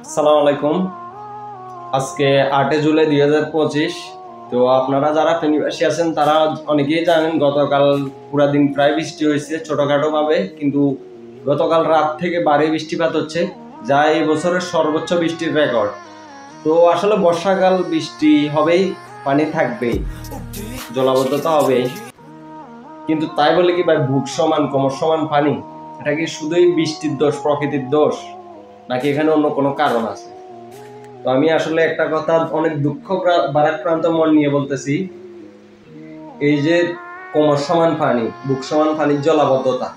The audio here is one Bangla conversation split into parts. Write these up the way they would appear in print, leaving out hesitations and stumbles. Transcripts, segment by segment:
আসসালামু আলাইকুম। আজকে 8 জুলাই 2025। তো আপনারা যারা ফেনীবাসী আছেন তারা অনেকেই জানেন গতকাল পুরা দিন প্রায় বৃষ্টি হয়েছে ছোটখাটো ভাবে, কিন্তু গতকাল রাত থেকে ভারী বৃষ্টিপাত হচ্ছে, যা এই বছরের সর্বোচ্চ বৃষ্টির রেকর্ড। তো আসলে বর্ষাকাল বৃষ্টি হবেই, পানি থাকবেই, জলাবদ্ধতা হবেই, কিন্তু তাই বলে কি ভাই বুক সমান কোমর সমান পানি? এটা কি শুধুই বৃষ্টির দোষ, প্রকৃতির দোষ, নাকি এখানে অন্য কোনো কারণ আছে? তো আমি আসলে একটা কথা অনেক দুঃখ ভারাক্রান্ত মন নিয়ে বলতেছি, এই যে কোমর সমান পানি, বুক সমান পানির জলাবদ্ধতা,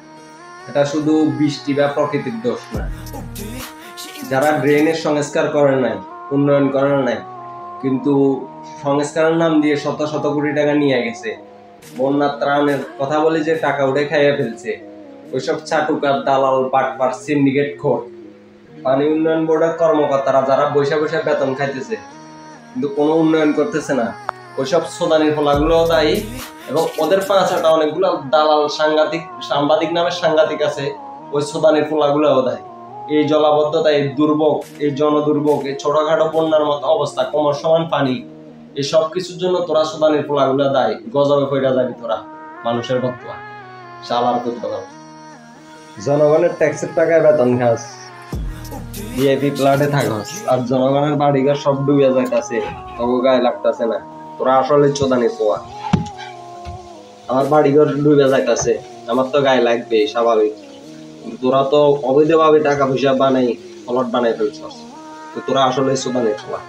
এটা শুধু বৃষ্টি বা প্রকৃতির দোষ না। যারা ড্রেনের সংস্কার করে নাই, উন্নয়ন করে নাই, কিন্তু সংস্কারের নাম দিয়ে শত শত কোটি টাকা নিয়ে গেছে, বন্যার ত্রাণের কথা বলে যে টাকা উঠে খাইয়ে ফেলছে, ওইসব চাটুকার, দালাল, বাটপার, সিন্ডিকেট খোর, পানি উন্নয়ন বোর্ডের কর্মকর্তারা যারা বৈশা বৈশা বেতন খাইতেছে কিন্তু কোনো উন্নয়ন করতেছে না, ওইসব সোদানির ফলাগুলো দায়ী। এবং ওদের পাঁচাটা অনেকগুলো দালাল, সাংবাদিক নামের সাংঘাতিক আছে, ওই সোদানির ফলাগুলোও দায়ী। এই জলাবদ্ধতা, এই দুর্ভোগ, এই জনদুর্ভোগ, এই ছোটখাটো বন্যার মতো অবস্থা, কোমর সমান পানি, এই সব কিছুর জন্য তোরা সোদানির ফলাগুলো দায়ী। গজবে পড়া যাবি তোরা, মানুষের বর্তমান শালার পুত্র। জনগণের ট্যাক্সের টাকায় বেতন খাস, ভিআইপি প্লাটে থাকস, আর জনগণের বাড়িঘর সব ডুবে যাইতাছে, তবু গায়ে লাগতাছে না। তোরা আসলে চোদানি পোয়া। আমার বাড়িঘর ডুবে যাইতাছে, আমার তো গায়ে লাগবে স্বাভাবিক, কিন্তু তোরা তো অবৈধভাবে টাকা পয়সা বানাই প্লট বানাই ফেলছস, তো তোরা আসলে চোদানি পোয়া।